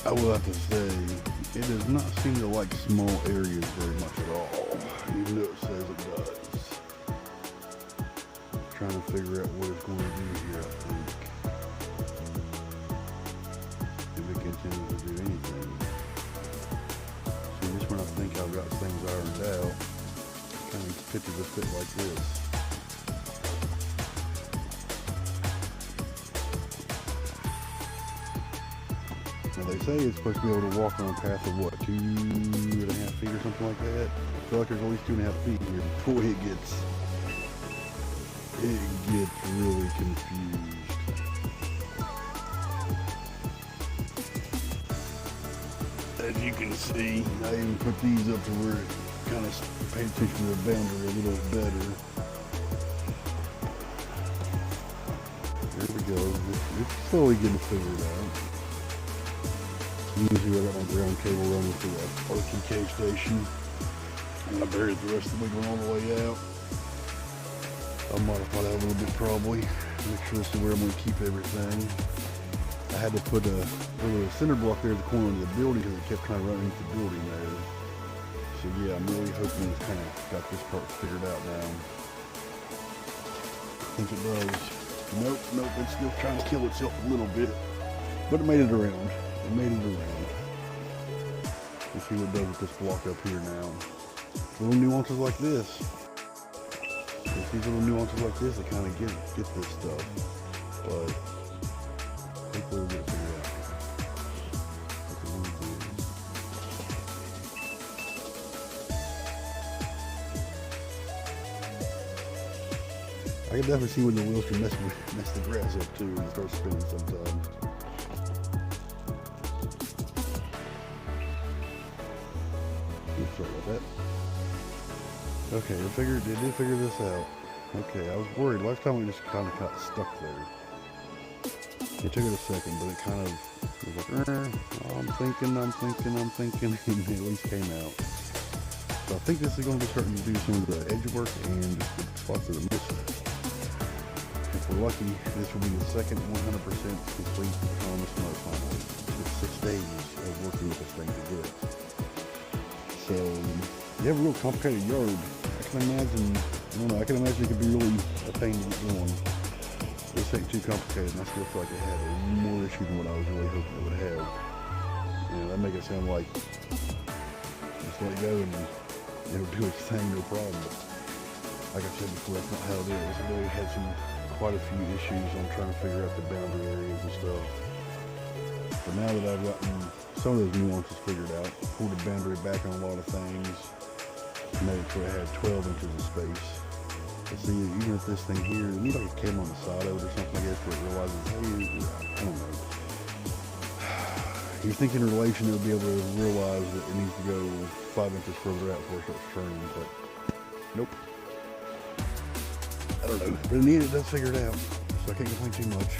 I will have to say, it does not seem to like small areas very much at all, even though it says it does. Trying to figure out what it's going to do here, I think. If it continues to do anything. See, just when I think I've got things ironed out, it kind of pitches a fit like this. Now they say it's supposed to be able to walk on a path of what, 2.5 feet or something like that? I feel like there's at least 2.5 feet here before it gets really confused. As you can see, I even put these up to where it kind of paid attention to the boundary a little bit better. There we go. It's slowly getting figured out. You can see I got my ground cable running through that RTK station. And I buried the rest of the wiggle all the way out. I'll modify that a little bit probably. Make sure this is where I'm going to keep everything. I had to put a cinder block there at the corner of the building because it kept trying to run into the building there. So yeah, I'm really hoping it's kind of got this part figured out now. I think it does. Nope, it's still trying to kill itself a little bit. But it made it around. Let's see what it does with this block up here now. Little nuances like this. With these little nuances like this, I kind of get this stuff. But hopefully we'll get it figured out. That's what we'll do. I can definitely see when the wheels can mess the grass up too and start spinning sometimes. Sorry about that. Okay, they did figure this out. Okay, I was worried. Last time we just kind of got stuck there. It took it a second, but it kind of was like, oh, I'm thinking, and it at least came out. So I think this is going to be starting to do some of the edge work and just the spots that are missing. If we're lucky, this will be the second 100% complete autonomous snow final. It's 6 days of working with this thing to do it. So you have a real complicated yard. I can imagine it could be really a pain to get going. This ain't too complicated, and I still feel like it had more issue than what I was really hoping it would have. And that make it sound like just let it go and it'll do its thing, no problem. But like I said before, that's not how it is. I really had quite a few issues on trying to figure out the boundary areas and stuff. But now that I've gotten some of those nuances figured out, pulled the boundary back on a lot of things, made it so I had 12 inches of space. But see, even if this thing here, it looks like it came on the side of it or something, I guess, where it realizes, hey, I don't know. You're thinking in relation, it would be able to realize that it needs to go 5 inches further out before it starts turning, but nope. I don't know. But in the end, it does figure it out, so I can't complain too much.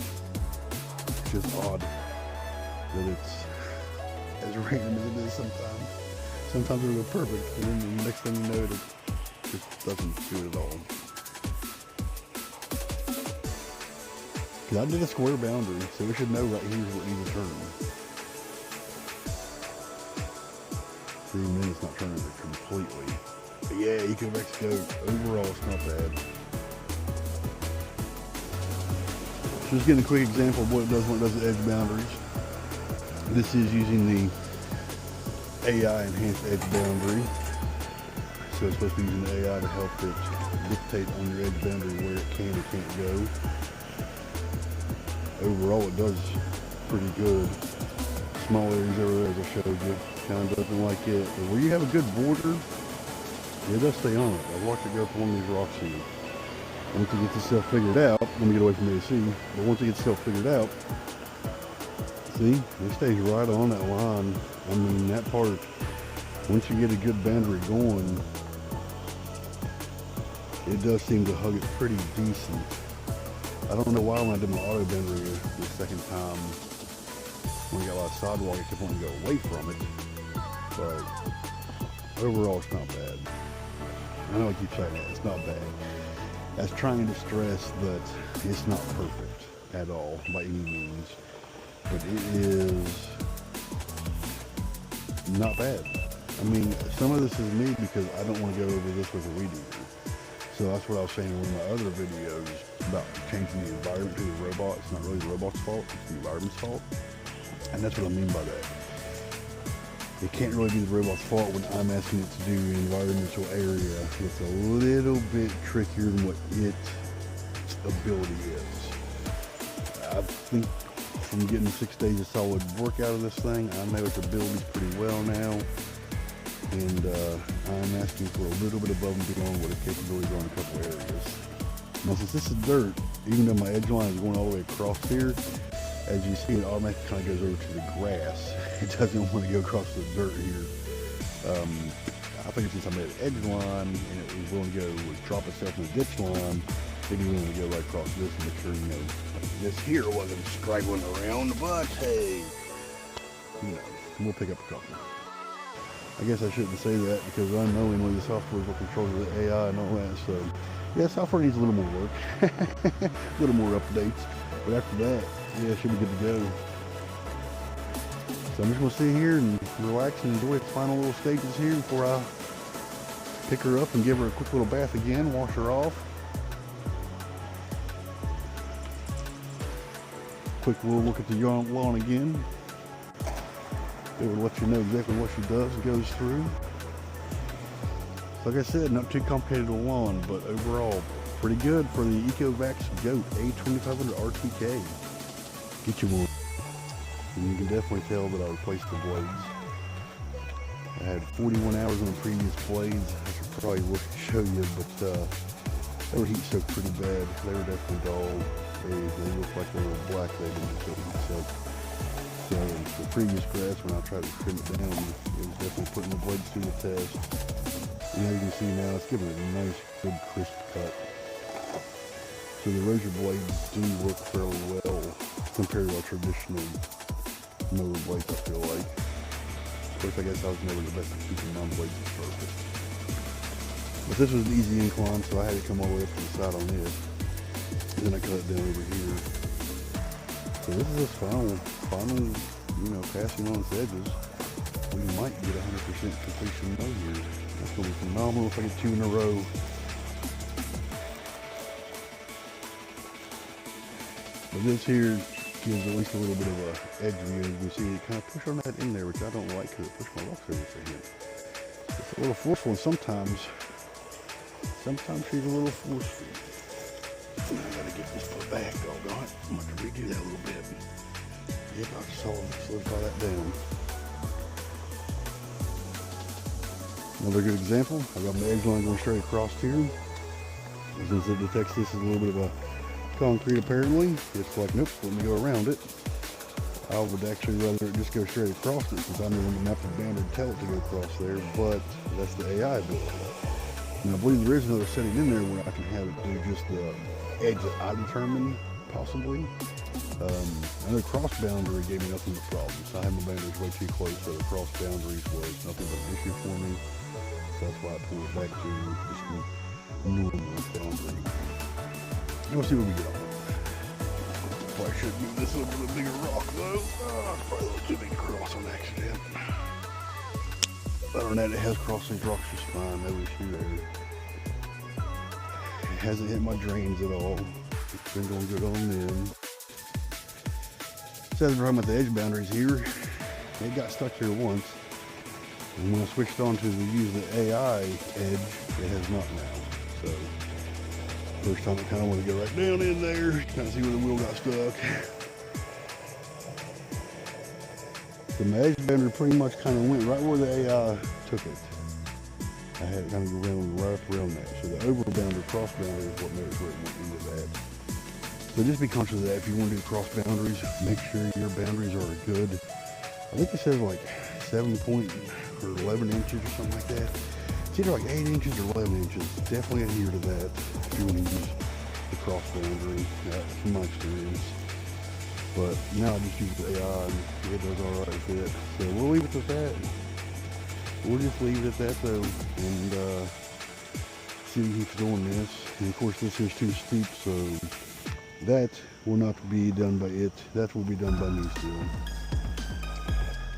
It's just odd that it's as random as it is sometimes. Sometimes it'll go perfect, and then the next thing you know, it just doesn't do it at all. Because I did a square boundary, so we should know right here what needs to turn. See, and then it's not turning it completely. But yeah, Ecovacs Goat, overall it's not bad. So just getting a quick example of what it does when it does the edge boundaries. This is using the AI enhanced edge boundary. So it's supposed to be using the AI to help it dictate on your edge boundary where it can and can't go. Overall it does pretty good. Small areas over there, as I showed you, kind of doesn't like it. But where you have a good border, it does stay on it. I've watched it go up one of these rocks here. Once it gets itself figured out, let me get away from the AC, but once it gets itself figured out, see, it stays right on that line. I mean, that part, once you get a good boundary going, it does seem to hug it pretty decent. I don't know why when I did my auto boundary the second time, when I got a lot of sidewalk, I kept wanting to go away from it. But overall, it's not bad. I know I keep saying that, it's not bad. That's trying to stress that it's not perfect at all by any means. But it is not bad. I mean, some of this is me because I don't want to go over this with a weed eater. So that's what I was saying in one of my other videos about changing the environment to the robot. It's not really the robot's fault, it's the environment's fault. And that's what I mean by that. It can't really be the robot's fault when I'm asking it to do an environmental area that's a little bit trickier than what its ability is. I think from getting 6 days of solid work out of this thing, I know its abilities pretty well now. And I'm asking for a little bit above and beyond what its capabilities are in a couple areas. Now since this is dirt, even though my edge line is going all the way across here, as you see, it automatically kind of goes over to the grass. It doesn't want to go across the dirt here. I figured since I made an edge line and it was willing to go drop itself in a ditch line, it'd be willing to go right across this and make sure, you know, this here wasn't straggling around, but hey, you know, we'll pick up a couple. I guess I shouldn't say that because unknowingly the software will control the AI and all that, so yeah, software needs a little more work, a little more updates, but after that, yeah, it should be good to go. So I'm just going to sit here and relax and enjoy the final little stages here before I pick her up and give her a quick little bath again, wash her off. Quick little look at the lawn again. It will let you know exactly what she does and goes through. Like I said, not too complicated a lawn, but overall pretty good for the Ecovacs Goat A2500 RTK. Get you one. And you can definitely tell that I replaced the blades. I had 41 hours on the previous blades. I should probably look and show you, but they were heat soaked pretty bad. They were definitely dull. They looked like they were black. They didn't feel heat soaked. So the previous grass, when I tried to trim it down, it was definitely putting the blades through the test. And as you can see now, it's giving it a nice, good, crisp cut. So the razor blades do work fairly well compared to our traditional mower blades, I feel like. Of course, I guess I was never the best at keeping my blades perfect. But this was an easy incline, so I had to come all the way up to the side on it. And then I cut it down over here. So this is just final, you know, passing on its edges. We might get 100% completion mow here. That's going to be phenomenal if I get 2 in a row. But this here gives at least a little bit of a edge view. As you can see, it kind of push on that in there, which I don't like because it pushed my rocks over again. It's a little forceful, and sometimes she's a little forceful. I gotta get this put back, doggone it. I'm going to redo that a little bit. Yep, I just solidify that down. Another good example, I got my edge line going straight across here. Since it detects this is a little bit of a concrete apparently, it's like, nope, let me go around it. I would actually rather it just go straight across it since I'm the one that have to bound and tell it to go across there, but that's the AI ability. And I believe there is another setting in there where I can have it do just the edge that I determine, possibly. I know cross boundary gave me nothing but problems. I had my boundaries way too close, so the cross boundaries was nothing but an issue for me. So that's why I pulled it back to just a normal boundary. And we'll see what we get on it. Probably should move this over to a bigger rock though. Probably a little too big to cross on accident. Other than that, it has crossed these rocks just fine, no issue there. It hasn't hit my drains at all. It's been going good on them. So as we're talking about the edge boundaries here, it got stuck here once. And when I switched on to use the AI edge, it has not now. So, first time I kind of want to go right down in there, kind of see where the wheel got stuck. The edge boundary pretty much kind of went right where the AI took it. I had it kind of go around right up around that. So the over boundary, cross boundary is what made it where it went into that. So just be conscious of that. If you want to do cross boundaries, make sure your boundaries are good. I think it says like 7 point or 11 inches or something like that. It's either like 8 inches or 11 inches. Definitely adhere to that if you want to use the cross boundary, from my experience. But now I just use the AI and it does alright with it. So we'll leave it at that. We'll just leave it at that though, and see if he keeps doing this. And of course this is too steep, so that will not be done by it. That will be done by me still.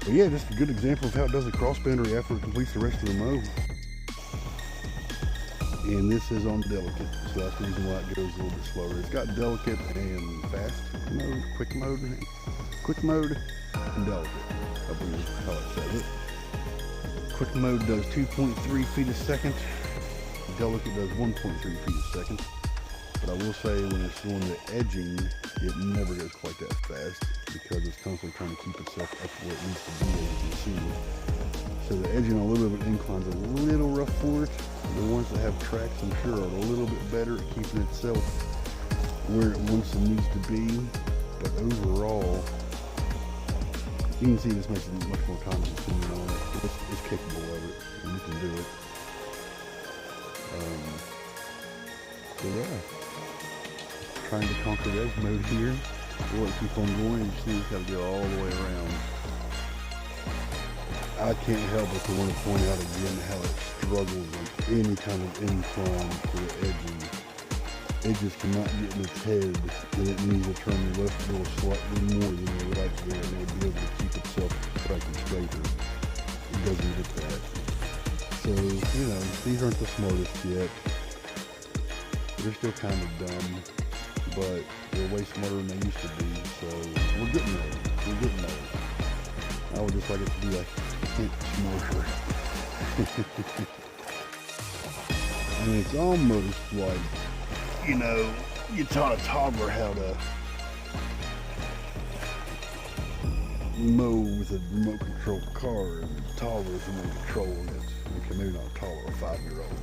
But yeah, just a good example of how it does a cross boundary after it completes the rest of the mow. And this is on delicate, so that's the reason why it goes a little bit slower. It's got delicate and fast mode, quick mode, and delicate, I believe is how it says it. Quick mode does 2.3 feet a second, delicate does 1.3 feet a second. But I will say when it's doing the edging, it never goes quite that fast because it's constantly trying to keep itself up to where it needs to be, as you can see. So the edging on a little bit of an incline is a little rough for it. The ones that have tracks, I'm sure, are a little bit better at keeping itself where it wants and needs to be. But overall, you can see this makes it much more time consuming on it. It's capable of it, and you can do it. So yeah, trying to conquer edge mode here. We'll keep on going, and you see it's got to go all the way around. I can't help but to want to point out again how it struggles with any kind of incline for the edging. It just cannot get in its head that it needs to turn the left wheel slightly more than it would like to, and it would be able to keep itself tracking straighter. It doesn't get that. So, you know, these aren't the smartest yet. They're still kind of dumb, but they're way smarter than they used to be, so we're getting there. We're getting there. I would just like it to be like smarter. And it's almost like, you know, you taught a toddler how to mow with a remote control car, and the toddler's remote controlling it. Okay, maybe not a toddler, a 5-year-old.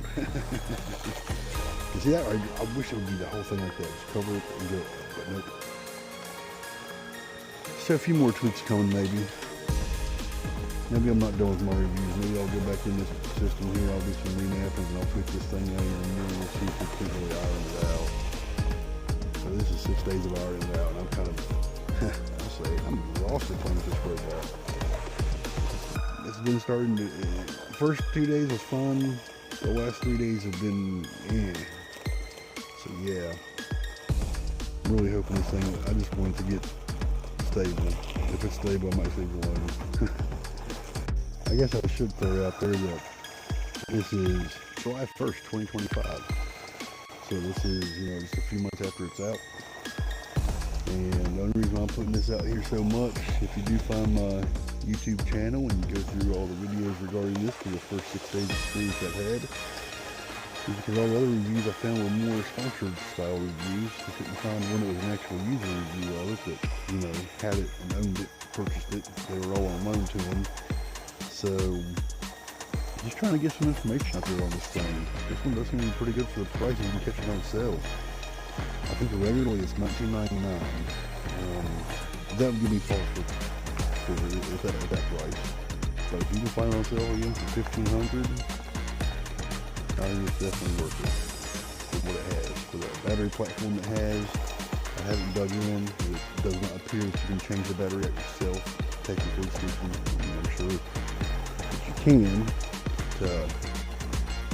You see that? I wish it would be the whole thing like that. Just cover it and go, but nope. So a few more tweaks coming maybe. Maybe I'm not done with my reviews. Maybe I'll go back in this system here. I'll do some remapping and I'll tweak this thing out even more. We'll see if we can really iron it out. So this is 6 days of ironing it out, and I'm kind of, I'll say, I'm exhausted playing with this robot. It's been starting to, first 2 days was fun. The last 3 days have been, So yeah, I'm really hoping this thing, I just want it to get stable. If it's stable, I might leave it alone. I guess I should throw out there that this is July 1st, 2025. So this is, you know, just a few months after it's out. And the only reason I'm putting this out here so much, if you do find my YouTube channel and you go through all the videos regarding this for the first 6 days experience I've had, is because all the other reviews I found were more sponsored style reviews. I couldn't find one that was an actual user review of it that, you know, had it and owned it, purchased it. They were all on loan to them. So, just trying to get some information out there on this thing. This one does seem to be pretty good for the price you can catch it on sale. I think regularly it's $19.99. That would give me pause for at that price. But if you can find it on sale again for $1,500, I think it's definitely worth it for what it has. For the battery platform it has, I haven't dug in. It does not appear that you can change the battery out yourself. Technically speaking, I'm sure that you can.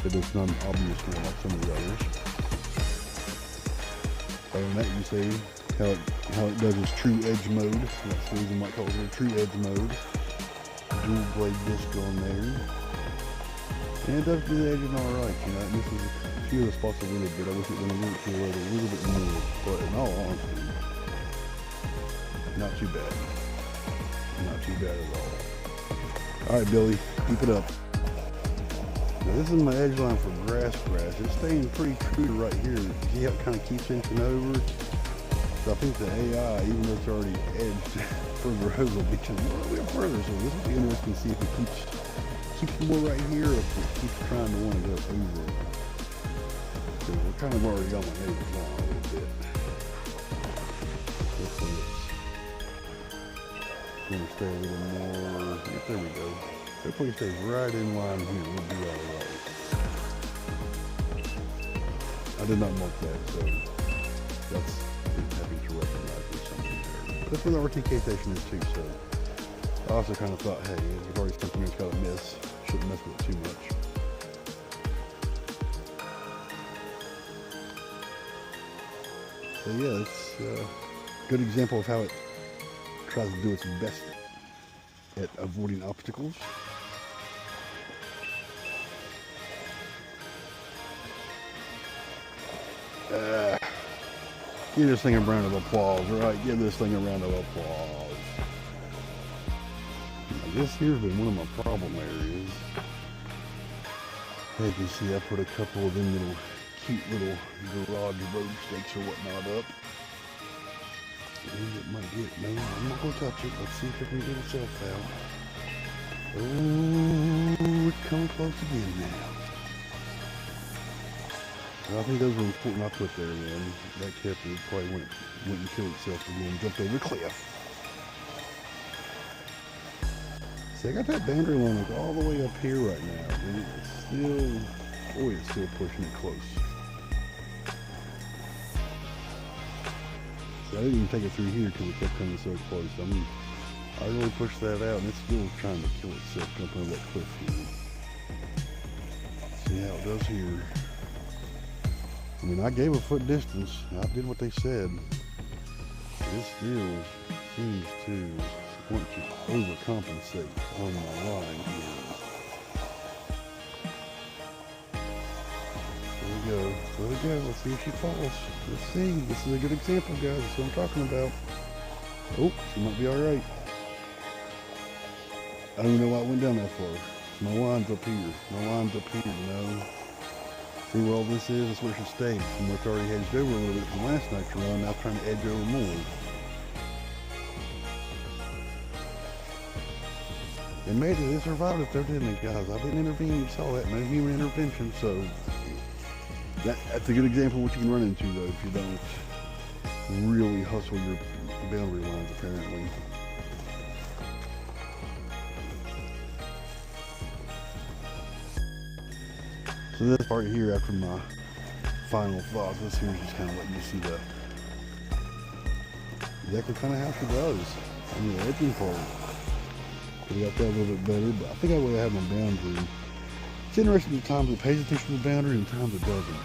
But it's not an obvious one like some of the others. Other than that, you see how it does its true edge mode. That's the reason why it calls it a true edge mode. Dual blade disc on there. And it does do the edging alright, you know. This is a few of the spots a little bit. I wish it would have worked to a little bit more. But in all honesty, not too bad. Not too bad at all. Alright, Billy, keep it up. Now this is my edge line for grass. It's staying pretty true right here. See how it kind of keeps inching over? So I think the AI, even though it's already edged further over, will be just a little bit further. So this will be interesting to see if it keeps more right here or if it keeps trying to want to go over. So we're kind of already on my neighbor's lawn a little bit. Hopefully it's going to stay a little more. Yep, there we go. Hopefully it stays right in line here. We'll be alright. I did not mark that, so that's having to recognize there's something there. But that's where the RTK station is too, so I also kind of thought, hey, there's already something that's got to miss. Shouldn't mess with it too much. So yeah, it's a good example of how it tries to do its best at avoiding obstacles. Give this thing a round of applause, right? Give this thing a round of applause. Now, this here's been one of my problem areas. As you see, I put a couple of them little cute little garage road stakes or whatnot up. And it might get, no, I'm not gonna touch it. Let's see if it can get itself out. Oh, it's coming close again now. I think those were important I put there, man. That kept it, probably went and killed itself again, jumped over the cliff. See, I got that boundary line like all the way up here right now, and it's still, boy, it's still pushing it close. See, I didn't even take it through here because it kept coming so close. I really pushed that out, and it's still trying to kill itself jumping over that cliff here. See how it does here. I mean, I gave a foot distance. I did what they said. It still seems to want to overcompensate on my line here. There we go. Let's see if she falls. Let's see. This is a good example, guys. That's what I'm talking about. Oh, she might be alright. I don't even know why it went down that far. My line's up here. My line's up here, you know. See where all this is? That's where she stayed. From where it's already edged over a little bit from last night's run. Now trying to edge over more. They made it. They survived it though, didn't they, guys? I didn't intervene. You saw that. No human intervention. So that's a good example of what you can run into, though, if you don't really hustle your boundary lines, apparently. So this part here, after my final thoughts, this here is just kind of letting you see the exactly kind of how she does. I mean, the edging part. Could have got that a little bit better, but I think I would have had my boundary. It's interesting the times it pays attention to the boundary and times it doesn't.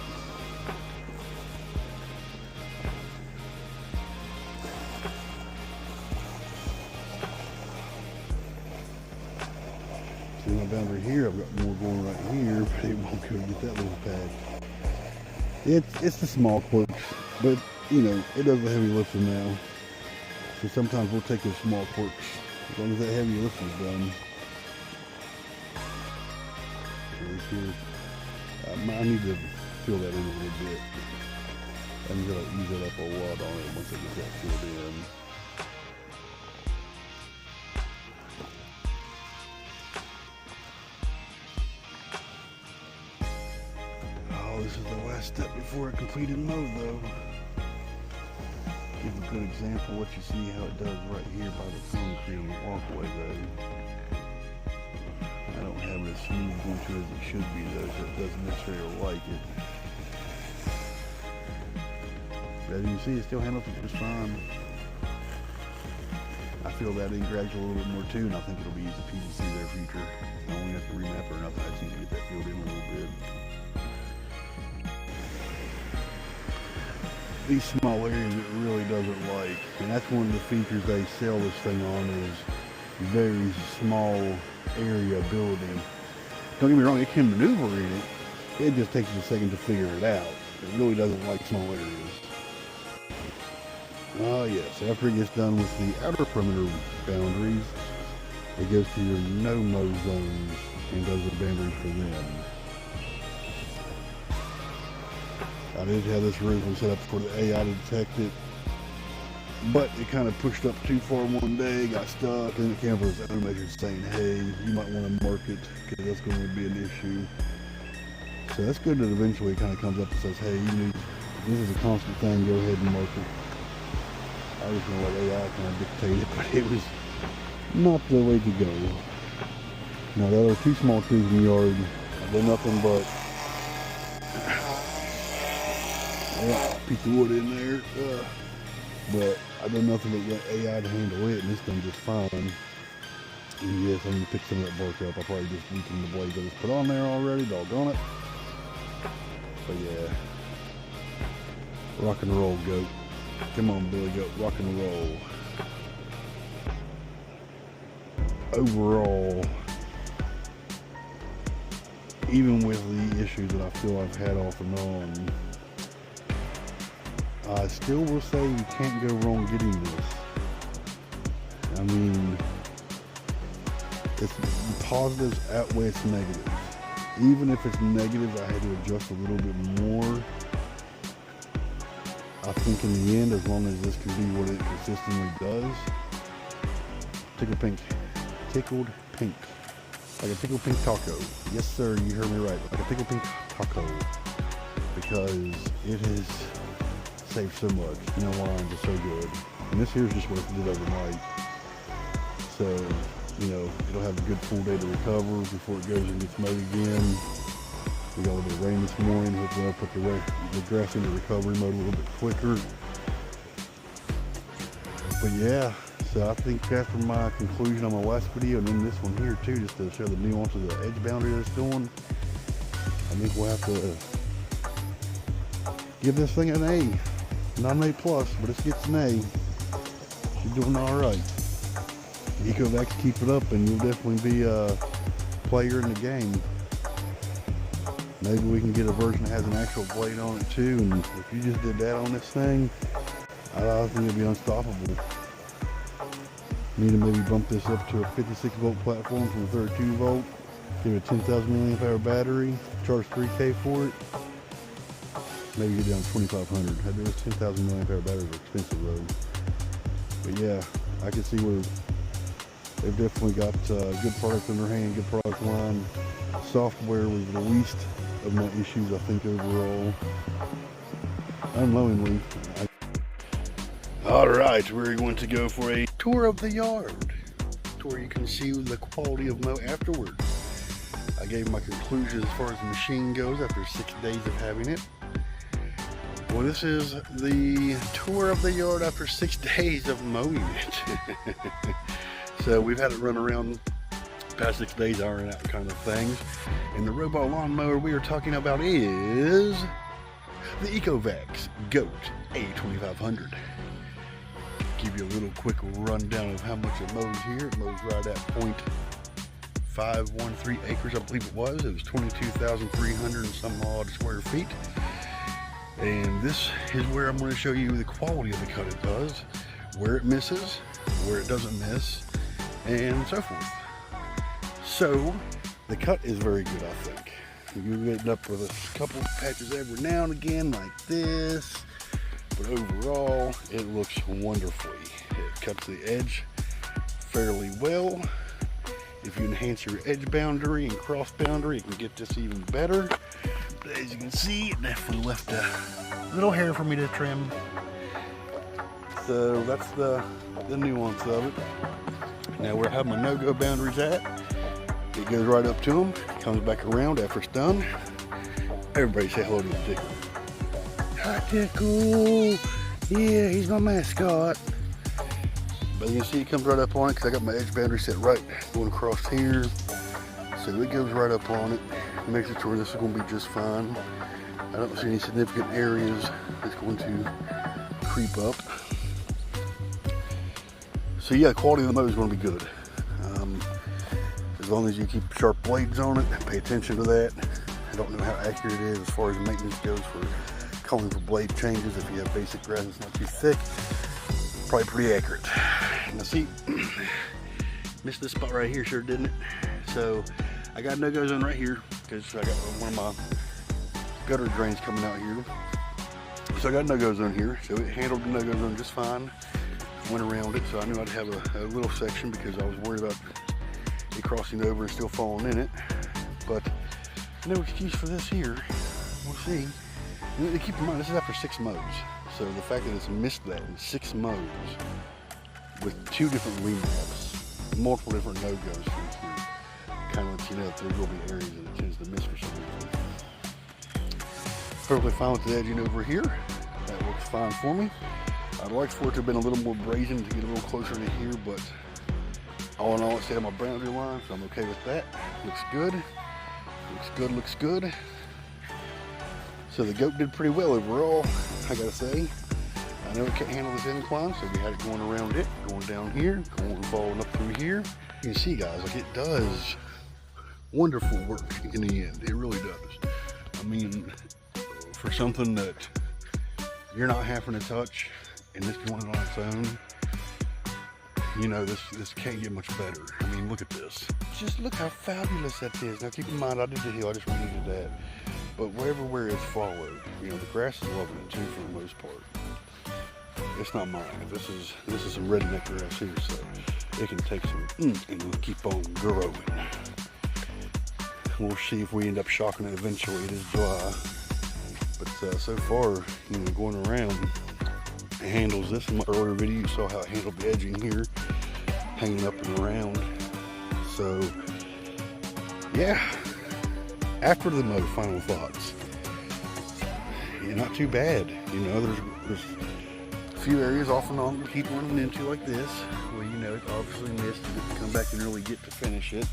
See my boundary here, I've got more going right here, but it won't go get that little patch. It's the small quirks, but you know, it does the heavy lifting now. So sometimes we'll take those small quirks as long as that heavy lifting is done. So this here, I need to fill that in a little bit. I'm going to ease it up a lot on it once I get that filled in. Oh, this is the last step before a completed mow, though. Give a good example of what you see how it does right here by the concrete on the walkway, though. I don't have it as smooth into as it should be, though, so it doesn't necessarily like it. But as you can see, it still handles it just fine. I fill that in gradually a little bit more too, and I think it'll be easy peasy to see their future. I don't have to remap or nothing. I just need to get that filled in a little bit. These small areas it really doesn't like, and that's one of the features they sell this thing on is very small area ability. Don't get me wrong, it can maneuver in it. It just takes it a second to figure it out. It really doesn't like small areas. Oh yes, after it gets done with the outer perimeter boundaries, it goes to your no-mow zones and does the boundaries for them. I did have this originally set up for the AI to detect it, but it kind of pushed up too far one day, got stuck, and it came up with its own measures saying, hey, you might want to mark it because that's going to be an issue. So that's good that eventually it kind of comes up and says, hey, this is a constant thing, go ahead and mark it. I was going to let AI kind of dictate it, but it was not the way to go. Now the other two small trees in the yard, I've done nothing but a piece of wood in there, but I've done nothing but let AI to handle it, and it's done just fine. And yes, I need to pick some of that bark up. I'll probably just weaken the blades I just put on there already, doggone it. But yeah, rock and roll, goat. Come on, Billy Goat, rock and roll. overall, even with the issues that I feel I've had off and on, I still will say you can't go wrong getting this. I mean, it's positives outweigh its negatives. Even if it's negatives, I had to adjust a little bit more. I think in the end, as long as this can be what it consistently does, tickled pink, like a tickled pink taco. Yes sir, you heard me right, like a tickled pink taco, because it has saved so much. You know why? I'm just so good. And this here's just what it did overnight. So, you know, it'll have a good full day to recover before it goes and gets mowed again. We got a little bit of rain this morning. Hopefully I'll put the grass into recovery mode a little bit quicker. But yeah, so I think after my conclusion on my last video, and then this one here too, just to show the nuances of the edge boundary that it's doing, I think we'll have to give this thing an A. Not an A+, but it gets an A. She's doing alright. Ecovacs, keep it up and you'll definitely be a player in the game. Maybe we can get a version that has an actual blade on it too, and if you just did that on this thing, I think it'd be unstoppable. Need to maybe bump this up to a 56 volt platform from a 32 volt, give it a 10,000 milliamp hour battery, charge 3K for it. Maybe get down to 2,500. Those 10,000 milliamp hour batteries are expensive though. But yeah, I can see where they've definitely got good product in their hand, good product line. Software was the least of my issues, I think, overall. Unknowingly. Alright, we're going to go for a tour of the yard, to where you can see the quality of mow afterwards. I gave my conclusion as far as the machine goes after 6 days of having it. Well, this is the tour of the yard after 6 days of mowing it. So we've had it run around past 6 days, iron out kind of things. And the robot lawnmower we are talking about is the Ecovacs Goat A2500. Give you a little quick rundown of how much it mows here. It mows right at 0.513 acres, I believe it was. It was 22,300 and some odd square feet. And this is where I'm going to show you the quality of the cut it does, where it misses, where it doesn't miss, and so forth. So the cut is very good, I think. You end up with a couple of patches every now and again like this, but overall it looks wonderfully. It cuts the edge fairly well. If you enhance your edge boundary and cross boundary, you can get this even better. But as you can see, it definitely left a little hair for me to trim. So that's the nuance of it. Now where I have my no-go boundaries at, it goes right up to them, comes back around after it's done. Everybody say hello to the Tickle. Hi Tickle! Yeah, he's my mascot. But you can see it comes right up on it because I got my edge boundary set right going across here. So it goes right up on it. Makes it to where this is going to be just fine. I don't see any significant areas that's going to creep up. So yeah, quality of the mow is going to be good. As long as you keep sharp blades on it, pay attention to that. I don't know how accurate it is as far as maintenance goes for calling for blade changes. If you have basic grass that's not too thick, probably pretty accurate. Now see, missed this spot right here, sure didn't it? So I got no-go zone right here because I got one of my gutter drains coming out here. So I got no-go zone here. So it handled the no-go zone just fine. Went around it, so I knew I'd have a little section because I was worried about it crossing over and still falling in it. But no excuse for this here. We'll see. And keep in mind, this is after 6 mows. So the fact that it's missed that in 6 mows with 2 different remaps, multiple different no-goes through here, kind of lets you know that there will be areas that it tends to miss for some reason. Perfectly fine with the edging over here. That works fine for me. I'd like for it to have been a little more brazen to get a little closer to here, but all in all, it stayed on my boundary line, so I'm okay with that. Looks good. Looks good, looks good. So the Goat did pretty well overall, I gotta say. I know it can't handle this incline, so we had it going around it, going down here, going falling up through here. You can see, guys, like, it does wonderful work in the end. It really does. I mean, for something that you're not having to touch and this doing it on its own, you know, this can't get much better. I mean, look at this. Just look how fabulous that is. Now keep in mind, I did the hill, I just reneeded that. But everywhere it's followed, you know, the grass is loving it too for the most part. It's not mine. This is some redneck grass here, so it can take some and it'll keep on growing. We'll see if we end up shocking it eventually. It is dry. But so far, you know, going around, it handles this. In my earlier video, you saw how it handled the edging here, hanging up and around. So, yeah. After the mow, final thoughts. Yeah, not too bad. You know, there's a few areas off and on we keep running into like this, where, you know, it's obviously missed and come back and really get to finish it.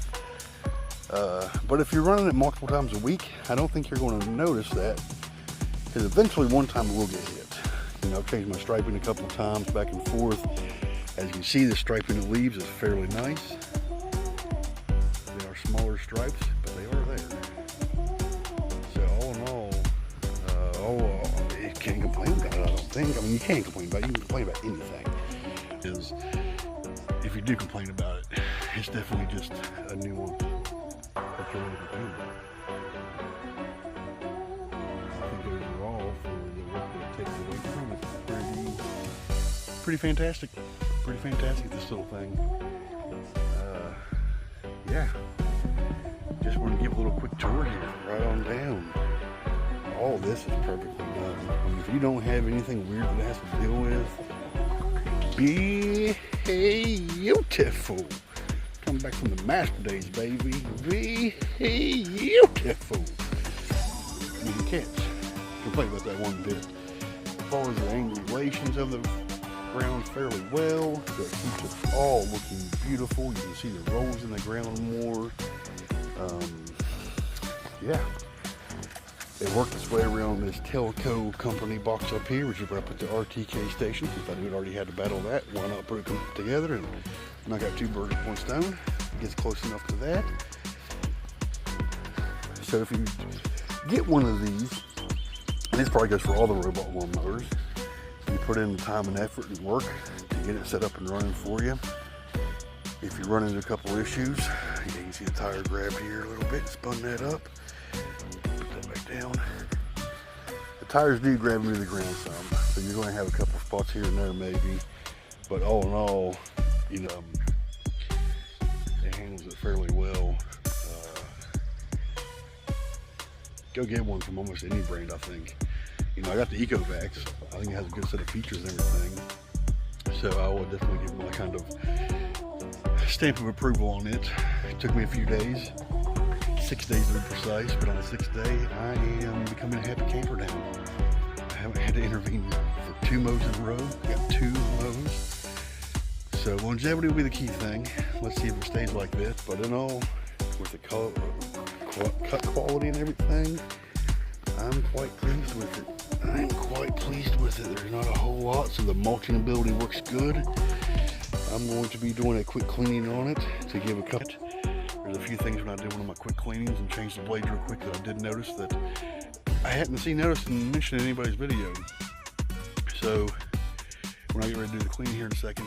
But if you're running it multiple times a week, I don't think you're going to notice that, because eventually one time it will get hit. You know, I've changed my striping a couple of times back and forth. As you can see, the striping it leaves is fairly nice. They are smaller stripes, but they are there. So all in all, you can't complain about it, I don't think. I mean, you can complain about it. You can complain about anything. If you do complain about it, it's definitely just a nuance. That's all you can do. I think overall, for the work that it takes away from it, it's pretty fantastic. Pretty fantastic, this little thing. Yeah. Just want to give a little quick tour here, right on down. All this is perfectly done. I mean, if you don't have anything weird that it has to deal with, beautiful. Coming back from the master days, baby. Beautiful. I mean, you can't complain about that one bit. As far as the angulations of the ground, fairly well. So it keeps it all looking beautiful. You can see the rolls in the ground more. Yeah. It worked its way around this Telco company box up here, which is where I put the RTK station. Since I knew it already had to battle that, why not put it together and knock out two birds with one stone? It gets close enough to that. So if you get one of these, and this probably goes for all the robot lawnmowers, you put in the time and effort and work to get it set up and running for you. If you run into a couple issues, you can see the tire grabbed here a little bit, spun that up. Down. The tires do grab into the ground some, so you're going to have a couple spots here and there maybe, but all in all, you know, it handles it fairly well. Go get one from almost any brand, I think. You know, I got the Ecovacs. I think it has a good set of features and everything, so I will definitely give my kind of stamp of approval on it. It took me a few days. 6 days to be precise, but on the 6th day, I am becoming a happy camper now. I haven't had to intervene for 2 mows in a row. Got 2 mows. So longevity will be the key thing. Let's see if it stays like this. But in all, with the cut quality and everything, I'm quite pleased with it. There's not a whole lot, so the mulching ability works good. I'm going to be doing a quick cleaning on it to give a cut. There's a few things when I did one of my quick cleanings and changed the blade real quick that I did notice that I hadn't seen noticed and mentioned in anybody's video. So when I get ready to do the cleaning here in a second,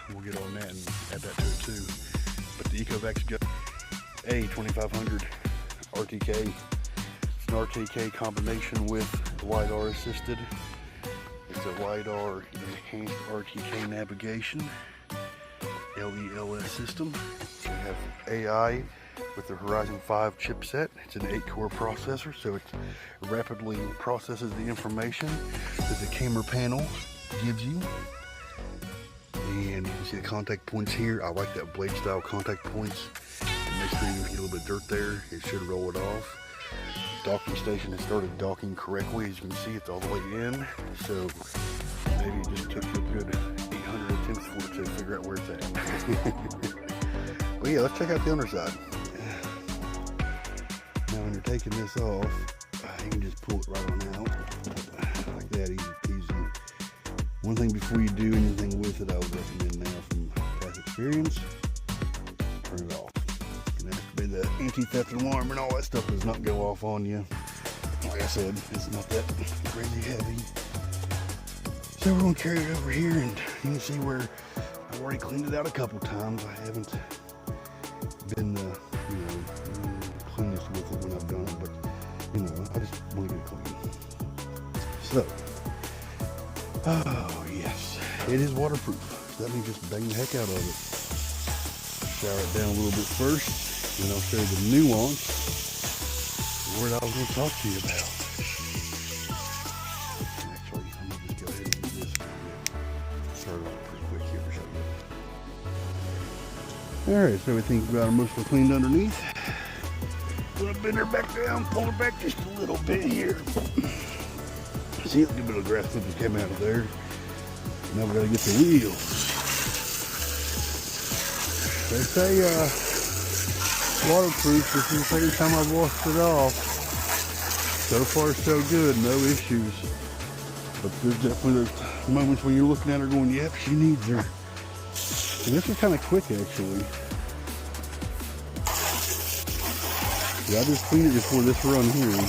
we'll get on that and add that to it too. But the Ecovacs Goat A2500 RTK. It's an RTK combination with LiDAR assisted. It's a LiDAR enhanced RTK navigation. LELS system. So we have AI with the Horizon 5 chipset. It's an 8-core processor, so it rapidly processes the information that the camera panel gives you. And you can see the contact points here. I like that blade style contact points. It makes sure you get a little bit of dirt there. It should roll it off. Docking station has started docking correctly. As you can see, it's all the way in. So maybe it just took you a good 800 attempts for it to figure out where it's at. But yeah, let's check out the underside. Now when you're taking this off, you can just pull it right on out. Like that, easy peasy. One thing before you do anything with it, I would recommend now from past experience, turn it off. And that could be the anti-theft alarm and all that stuff does not go off on you. Like I said, it's not that crazy heavy. So we're going to carry it over here, and you can see where I've already cleaned it out a couple times. I haven't been, cleanest with it when I've done it, but, I just want to get it clean. So, oh yes, it is waterproof. So that means just bang the heck out of it. Shower it down a little bit first, and I'll show you the nuance, the word I was going to talk to you about. Alright, so everything's about mostly cleaned underneath. Gonna bend her back down, pull her back just a little bit here. See, a little bit of grass clippings came out of there. Now we gotta get the wheels. They say waterproof. This is the second time I've washed it off. So far so good, no issues. But there's definitely those moments when you're looking at her going, yep, she needs her. And this was kind of quick, actually. Yeah, I just cleaned it before this run here.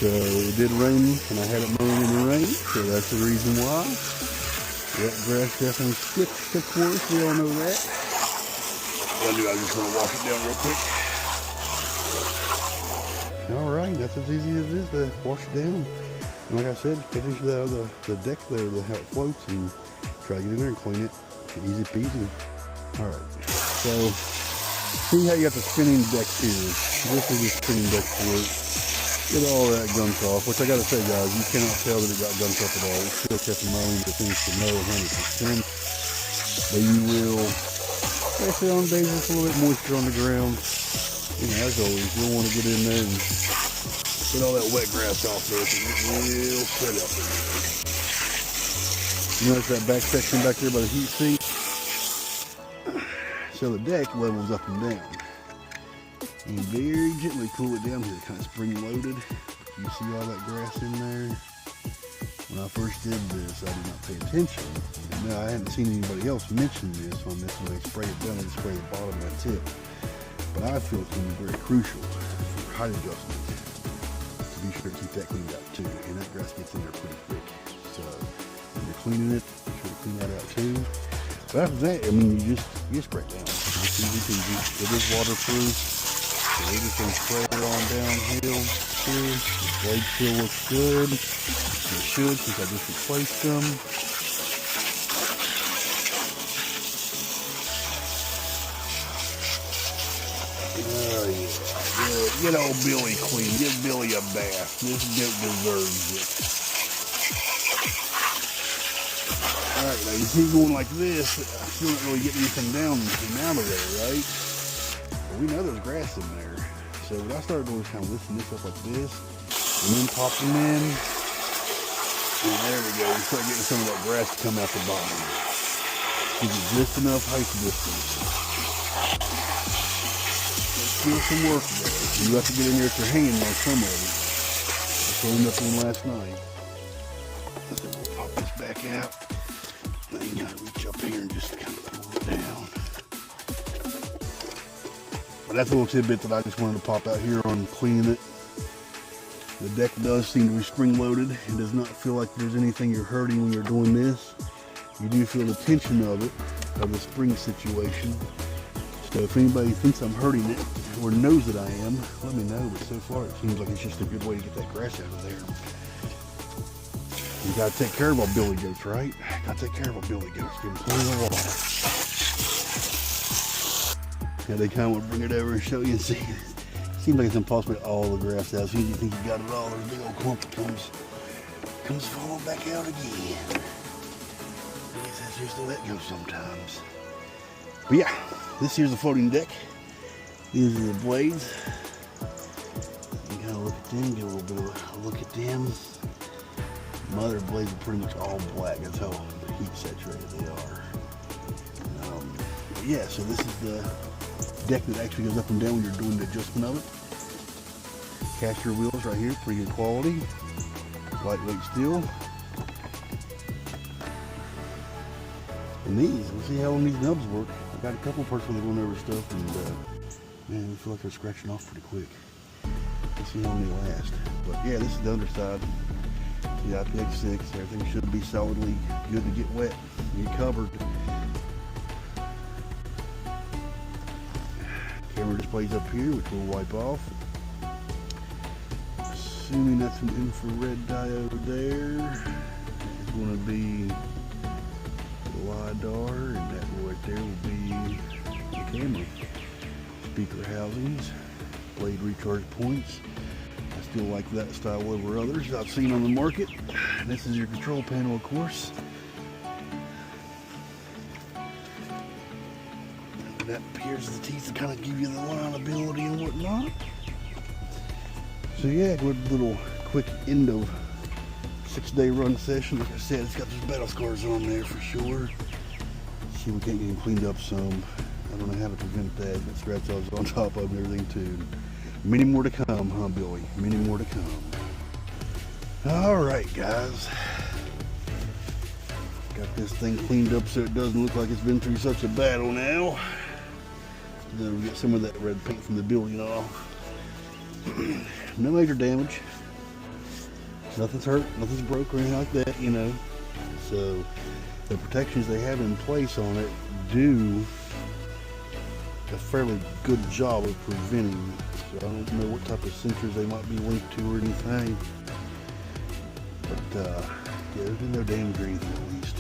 So it did rain, and I had it mowing in the rain, so that's the reason why. Yep, grass definitely gets worse, we all know that. I knew I was just going to wash it down real quick. Alright, that's as easy as it is to wash it down. And like I said, finish the deck there, how it floats, and try to get in there and clean it. Easy peasy. Alright, so see how you got the spinning deck here. This is the spinning deck for it. Get all that gunk off, which I gotta say, guys, you cannot tell that it got gunk off at all. It still kept mowing the things to mow 100%. But you will, especially on days with a little bit moisture on the ground, as always, you'll want to get in there and get all that wet grass off there so it will set up in there. Notice that back section back there by the heat sink. So the deck levels up and down. And very gently cool it down here, kind of spring loaded. You see all that grass in there? When I first did this, I did not pay attention. And now I hadn't seen anybody else mention this on this when they spray it down and spray the bottom of that tip. But I feel it's going to be very crucial for height adjustment to be sure to keep that cleaned out too. And that grass gets in there pretty quick. So when you're cleaning it, be sure to clean that out too. But after that, I mean, you just spray it down. It's easy peasy. It is waterproof. So we're just going to spray it on downhill too. The blade still looks good. It should, since I just replaced them. Oh yeah, get old Billy clean. Give Billy a bath. This goat deserves it. Alright, now you see going like this, you don't really get anything down and out of there, right? But we know there's grass in there. So what I started doing was kind of lifting this up like this, and then pop them in. And there we go, we start getting some of that grass to come out the bottom. Gives you just enough height distance. Still some work there. You have to get in there with your hand on some of it. I cleaned up one last night. So we'll pop this back out. Now you gotta reach up here and just kind of pull it down. But that's a little tidbit that I just wanted to pop out here on cleaning it. The deck does seem to be spring loaded. It does not feel like there's anything you're hurting when you're doing this. You do feel the tension of it, of the spring situation. So if anybody thinks I'm hurting it, or knows that I am, let me know. But so far it seems like it's just a good way to get that grass out of there. You gotta take care of our billy goats, right? Gotta take care of our billy goats. Give them plenty of water. Yeah, they kind of want to bring it over and show you and see. Seems like it's impossible to get all the grass out. As soon as you think you got it all, there's a big old clump comes falling back out again. I guess that's just the way it goes sometimes. But yeah, this here's the floating deck. These are the blades. You gotta look at them, get a little bit of a look at them. My other blades are pretty much all black. That's how heat saturated they are. But yeah, so this is the deck that actually goes up and down when you're doing the adjustment of it. Caster wheels right here, pretty good quality. Lightweight steel. And these, we'll see how long these nubs work. I got a couple parts where they're going over stuff, and man, I feel like they're scratching off pretty quick. We'll see how long they last. But yeah, this is the underside. The IPX6, everything should be solidly good to get wet, get covered. Camera displays up here, which we'll wipe off. Assuming that's an infrared diode there. It's going to be the LiDAR, and that right there will be the camera. Speaker housings, blade recharge points. I still like that style over others I've seen on the market. This is your control panel, of course. That appears the teeth to kind of give you the lineability and whatnot. So yeah, good little quick end of 6-day run session. Like I said, it's got those battle scars on there for sure. See, we can't get them cleaned up some. I don't know how to prevent that. Got scratch offs on top of them and everything too. Many more to come, huh, Billy? Many more to come. Alright, guys. Got this thing cleaned up so it doesn't look like it's been through such a battle now. Then we get some of that red paint from the building off. No major damage. Nothing's hurt, nothing's broke or anything like that, you know. So the protections they have in place on it do a fairly good job of preventing. So I don't know what type of sensors they might be linked to or anything. But yeah, there's been no damage or anything at least.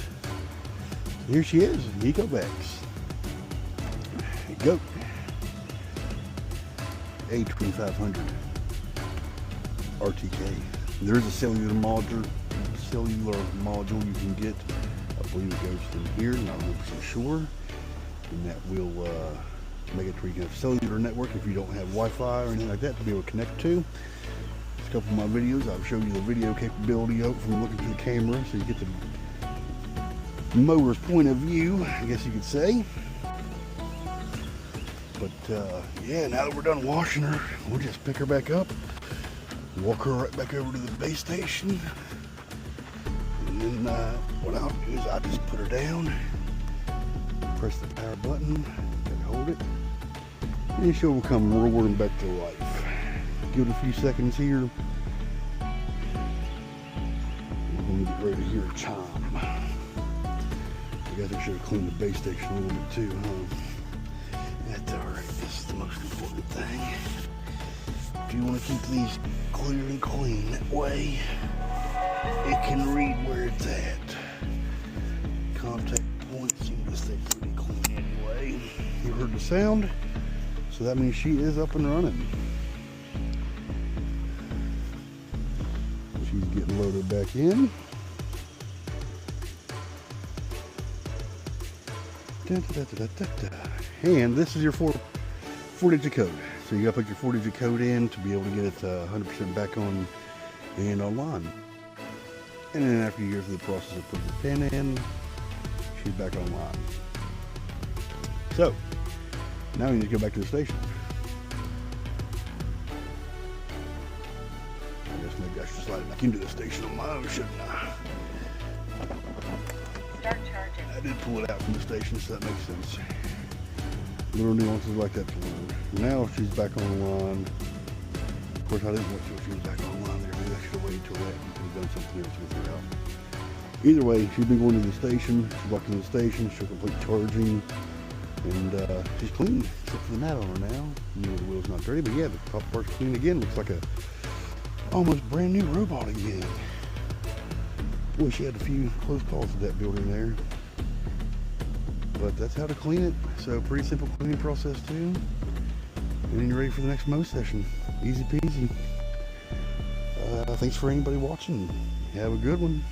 So here she is, the Ecovacs Goat A2500 RTK. There is a cellular module you can get. I believe it goes through here, not 100% sure. And that will make it to where you can have a cellular network if you don't have Wi-Fi or anything like that to be able to connect to. Just a couple of my videos, I've showed you the video capability of from looking through the camera, so you get the mower's point of view, I guess you could say. But yeah, now that we're done washing her, we'll just pick her back up, walk her right back over to the base station, and then what I'll do is I'll just put her down, press the power button, hold it, and she will come roaring back to life. Give it a few seconds here. We're going to get ready to hear a chime. I guess I should have cleaned the base station a little bit too, huh? That's alright, this is the most important thing. If you want to keep these clear and clean, that way it can read where it's at. Contact points seem to stay pretty clean anyway. You heard the sound, so that means she is up and running. She's getting loaded back in. And this is your 4-digit code. So you gotta put your 4-digit code in to be able to get it 100% back on and online. And then after you go through the process of putting the pin in, she's back online. So now we need to go back to the station. I guess maybe I should slide it back into the station on my own, shouldn't I? Start charging. I did pull it out from the station, so that makes sense. Little nuances like that to learn. Now she's back online. Of course, I didn't want to if she was back online there. Maybe I should have waited till that and could have done something else with her out. Either way, she's been going to the station. She's walking to the station. She'll complete charging. And she's clean, except for the mat on her now. You know, the wheel's not dirty, but yeah, the top part's clean again. Looks like a almost brand new robot again. Boy, she had a few close calls with that building there. But that's how to clean it. So pretty simple cleaning process too. And then you're ready for the next MOW session. Easy peasy. Thanks for anybody watching. Have a good one.